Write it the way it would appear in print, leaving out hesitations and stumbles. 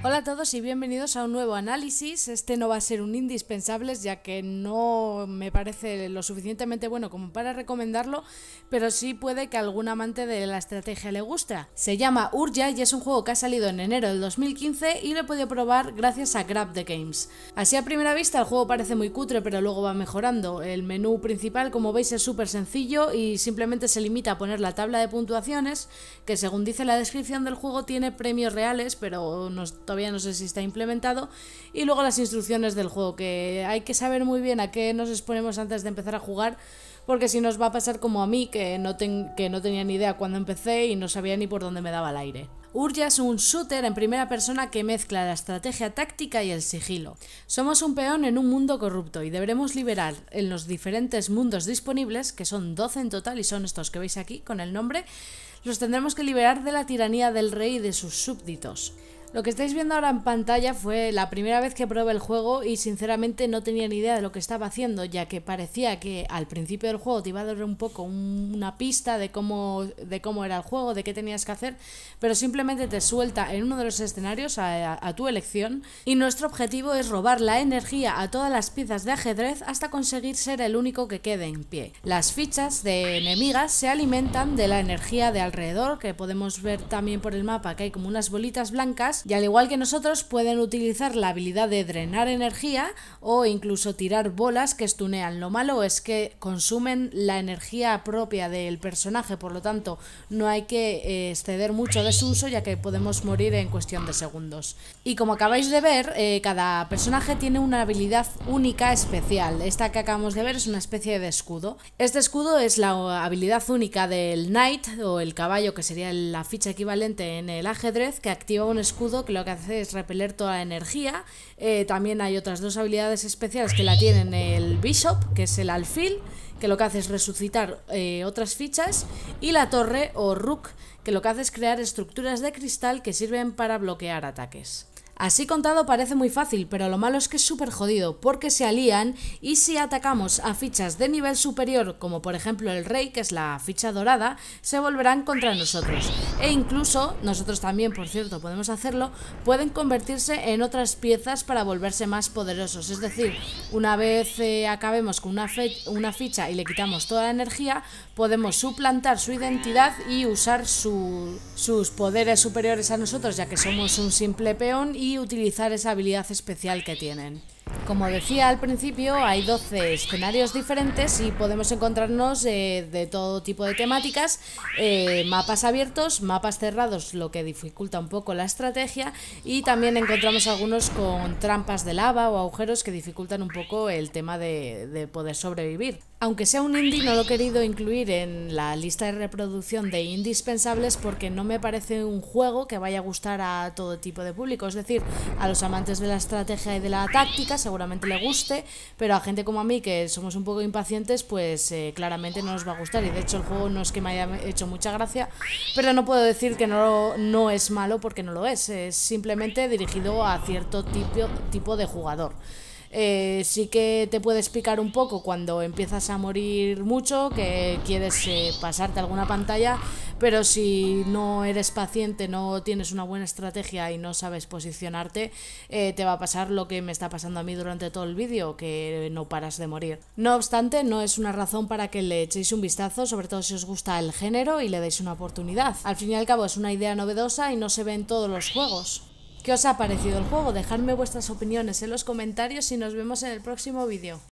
Hola a todos y bienvenidos a un nuevo análisis. Este no va a ser un indispensables ya que no me parece lo suficientemente bueno como para recomendarlo, pero sí puede que a algún amante de la estrategia le guste. Se llama Urja y es un juego que ha salido en enero del 2015 y lo he podido probar gracias a Grab the Games. Así a primera vista el juego parece muy cutre, pero luego va mejorando. El menú principal, como veis, es súper sencillo y simplemente se limita a poner la tabla de puntuaciones, que según dice la descripción del juego tiene premios reales, pero todavía no sé si está implementado, y luego las instrucciones del juego, que hay que saber muy bien a qué nos exponemos antes de empezar a jugar, porque si nos va a pasar como a mí, que no tenía ni idea cuando empecé y no sabía ni por dónde me daba el aire. Urja es un shooter en primera persona que mezcla la estrategia táctica y el sigilo. Somos un peón en un mundo corrupto y deberemos liberar en los diferentes mundos disponibles, que son 12 en total y son estos que veis aquí con el nombre, los tendremos que liberar de la tiranía del rey y de sus súbditos. Lo que estáis viendo ahora en pantalla fue la primera vez que probé el juego y sinceramente no tenía ni idea de lo que estaba haciendo, ya que parecía que al principio del juego te iba a dar un poco una pista de cómo era el juego, de qué tenías que hacer, pero simplemente te suelta en uno de los escenarios a tu elección, y nuestro objetivo es robar la energía a todas las piezas de ajedrez hasta conseguir ser el único que quede en pie. Las fichas de enemigas se alimentan de la energía de alrededor, que podemos ver también por el mapa que hay como unas bolitas blancas, y al igual que nosotros pueden utilizar la habilidad de drenar energía o incluso tirar bolas que stunean. Lo malo es que consumen la energía propia del personaje, por lo tanto no hay que exceder mucho de su uso, ya que podemos morir en cuestión de segundos. Y como acabáis de ver, cada personaje tiene una habilidad única especial. Esta que acabamos de ver es una especie de escudo. Este escudo es la habilidad única del Knight, o el caballo, que sería la ficha equivalente en el ajedrez, que activa un escudo que lo que hace es repeler toda la energía. También hay otras dos habilidades especiales que la tienen el Bishop, que es el alfil, que lo que hace es resucitar otras fichas, y la torre o Rook, que lo que hace es crear estructuras de cristal que sirven para bloquear ataques. Así contado parece muy fácil, pero lo malo es que es súper jodido, porque se alían y si atacamos a fichas de nivel superior, como por ejemplo el rey, que es la ficha dorada, se volverán contra nosotros. E incluso, nosotros también, por cierto, podemos hacerlo, pueden convertirse en otras piezas para volverse más poderosos. Es decir, una vez acabemos con una ficha y le quitamos toda la energía, podemos suplantar su identidad y usar sus poderes superiores a nosotros, ya que somos un simple peón, y utilizar esa habilidad especial que tienen. Como decía al principio, hay 12 escenarios diferentes y podemos encontrarnos de todo tipo de temáticas, mapas abiertos, mapas cerrados, lo que dificulta un poco la estrategia, y también encontramos algunos con trampas de lava o agujeros que dificultan un poco el tema de poder sobrevivir. Aunque sea un indie, no lo he querido incluir en la lista de reproducción de indispensables porque no me parece un juego que vaya a gustar a todo tipo de público. Es decir, a los amantes de la estrategia y de la táctica seguramente le guste, pero a gente como a mí, que somos un poco impacientes, pues claramente no nos va a gustar. Y de hecho el juego no es que me haya hecho mucha gracia, pero no puedo decir que no es malo, porque no lo es simplemente dirigido a cierto tipo de jugador. Sí que te puedes picar un poco cuando empiezas a morir mucho, que quieres pasarte alguna pantalla, pero si no eres paciente, no tienes una buena estrategia y no sabes posicionarte, te va a pasar lo que me está pasando a mí durante todo el vídeo, que no paras de morir. No obstante, no es una razón para que le echéis un vistazo, sobre todo si os gusta el género y le deis una oportunidad. Al fin y al cabo es una idea novedosa y no se ve en todos los juegos. ¿Qué os ha parecido el juego? Dejadme vuestras opiniones en los comentarios y nos vemos en el próximo vídeo.